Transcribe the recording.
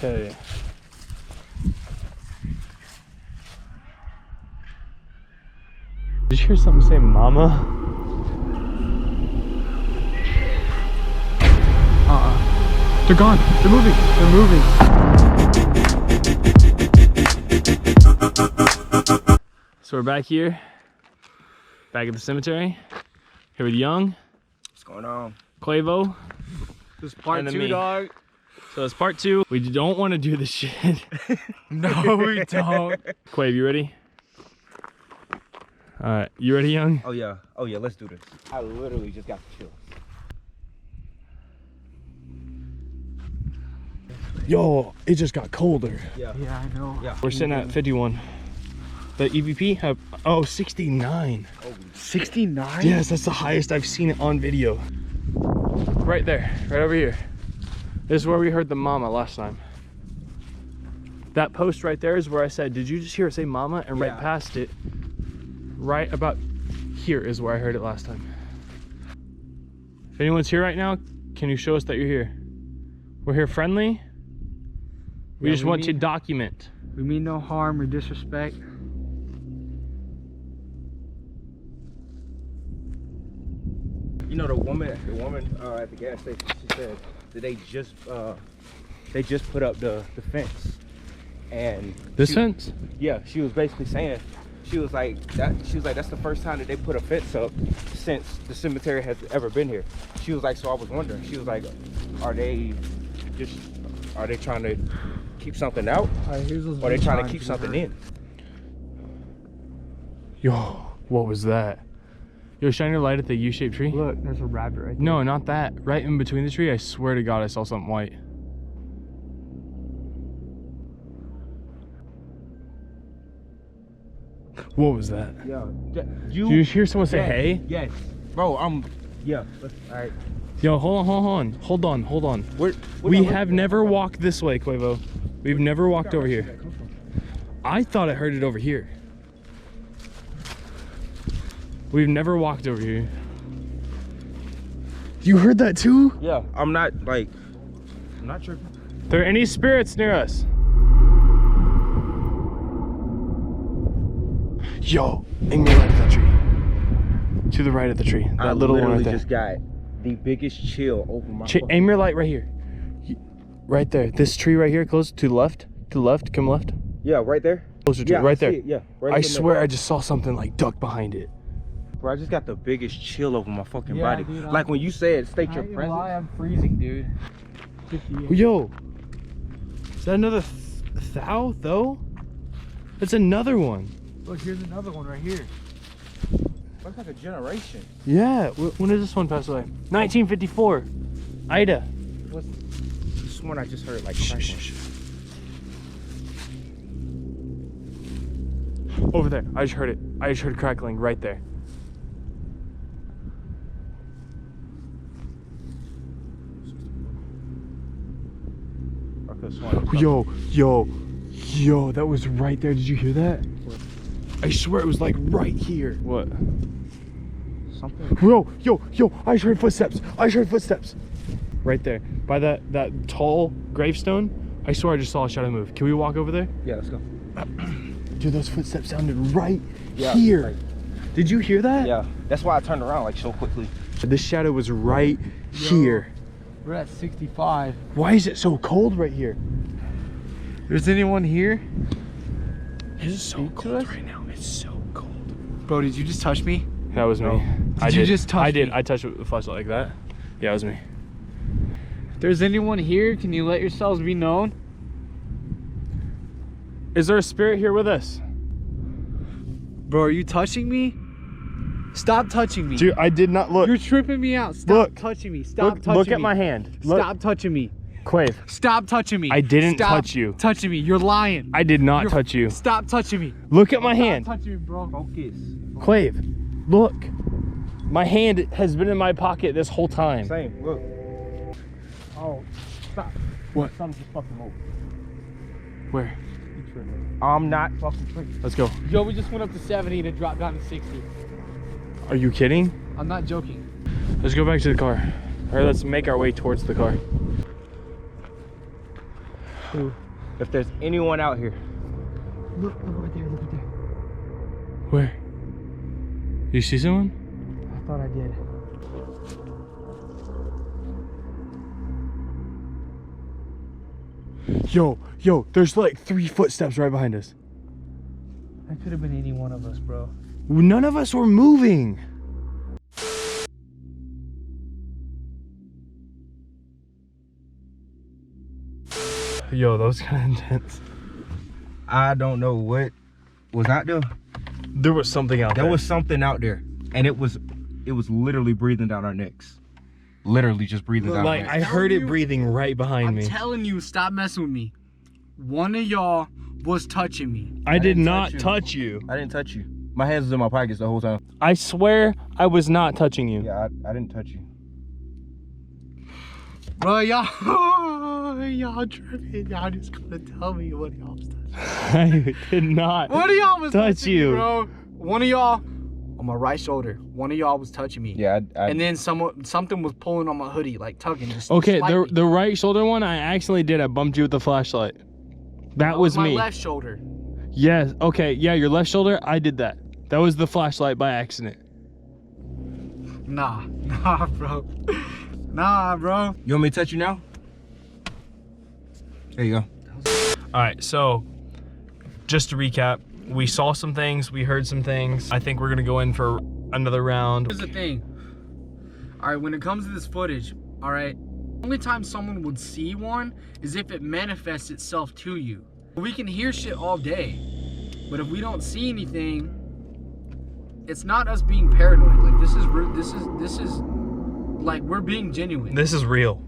Okay. Did you hear something say mama? They're gone. They're moving. They're moving. So we're back here. Back at the cemetery. Here with Young. What's going on? Quavo. This is part 2, dog. So it's part 2. We don't want to do this shit. No, we don't. Quavo, you ready? Alright, you ready, Young? Oh yeah, let's do this. I literally just got the chills. Yo, it just got colder. Yeah, I know. Yeah. We're sitting at 51. The EVP have, oh, 69. Oh, 69? Yes, that's the highest I've seen it on video. Right there, right over here. This is where we heard the mama last time. That post right there is where I said, did you just hear it say mama? And right past it, right about here is where I heard it last time. If anyone's here right now, can you show us that you're here? We're here friendly. We just want to document. We mean no harm or disrespect. you know the woman at the gas station, she said that they just put up the fence. And this fence? Yeah, she was basically saying, she was like that's the first time that they put a fence up since the cemetery has ever been here. She was like, so I was wondering, she was like, are they trying to keep something out, or are they trying to keep something in? Yo, what was that? Yo, shine your light at the U-shaped tree. Look, there's a rabbit right there. No, not that. Right in between the tree, I swear to God I saw something white. What was that? Yeah. Did you hear someone say hey? Yes. Bro, yeah. All right. Yo, hold on. We have never walked this way, Quavo. We've never walked over here. I thought I heard it over here. We've never walked over here. You heard that too? Yeah, I'm not sure. There any spirits near us? Yo, aim your light at that tree. To the right of the tree. That little one right there. I just got the biggest chill over my aim your light right here. Right there. This tree right here, close to the left. To the left, come left. Yeah, right there. Closer to it, right there. Yeah, right. I swear I just saw something like duck behind it. Bro, I just got the biggest chill over my fucking body. Dude, like when you said state your presence. I'm freezing, dude. 58. Yo, is that another thou though? That's another one. Look, here's another one right here. Looks like a generation. Yeah, when did this one pass away? 1954. Ida. This one I just heard like Shh. Over there. I just heard it. I just heard crackling right there. Yo, that was right there. Did you hear that? I swear it was like right here. What? Something. Yo, I just heard footsteps. Right there. By that tall gravestone. I swear I just saw a shadow move. Can we walk over there? Yeah, let's go. Dude, those footsteps sounded right here. Like, did you hear that? yeah, that's why I turned around like so quickly. This shadow was right here. We're at 65. Why is it so cold right here? There's anyone here? It is so cold right now. It's so cold. Bro, did you just touch me? That was me. Did you just touch me? I touched it with a flashlight like that. Yeah, it was me. If there's anyone here, can you let yourselves be known? Is there a spirit here with us? Bro, are you touching me? Stop touching me. Dude, I did not look. You're tripping me out. Stop touching me. Stop touching me. Look at my hand. Stop touching me. Quave. Stop touching me. I didn't touch you. Touching me. You're lying. I did not touch you. Stop touching me. Look at my hand. Stop touching me, bro. Focus. Quave, look. My hand has been in my pocket this whole time. Same, look. Oh, stop. What? Something just fucking moved. Where? I'm not fucking tripping. Let's go. Yo, we just went up to 70 and it dropped down to 60. Are you kidding? I'm not joking. Let's go back to the car. Or let's make our way towards the car. to if there's anyone out here. Look right there, look right there. Where? You see someone? I thought I did. Yo, there's like 3 footsteps right behind us. That could have been any one of us, bro. None of us were moving. Yo, that was kind of intense. I don't know what was out there. There was something out there. There was something out there, and it was literally breathing down our necks. Literally just breathing down our Like, necks. I heard it breathing right behind I'm me. telling you, stop messing with me. One of y'all was touching me. I did didn't not touch you. touch you. I didn't touch you. My hands was in my pockets the whole time. I swear I was not touching you. Yeah, I didn't touch you. Bro, y'all tripping. Y'all just gonna tell me what y'all was touching. I did not One of y'all was touch touching you. me, bro. One of y'all on my right shoulder. One of y'all was touching me. Yeah, And then something was pulling on my hoodie, like tugging. Just Okay, slightly. the right shoulder one, I accidentally did. I bumped you with the flashlight. That was my me. left shoulder. Yes. Okay. Yeah, your left shoulder. I did that. That was the flashlight by accident. Nah, bro. Nah, bro. You want me to touch you now? There you go. All right. So, just to recap, we saw some things. We heard some things. I think we're gonna go in for another round. Here's the thing. All right, when it comes to this footage, all right, only time someone would see one is if it manifests itself to you. We can hear shit all day, but if we don't see anything, it's not us being paranoid. Like this is like we're being genuine. This is real.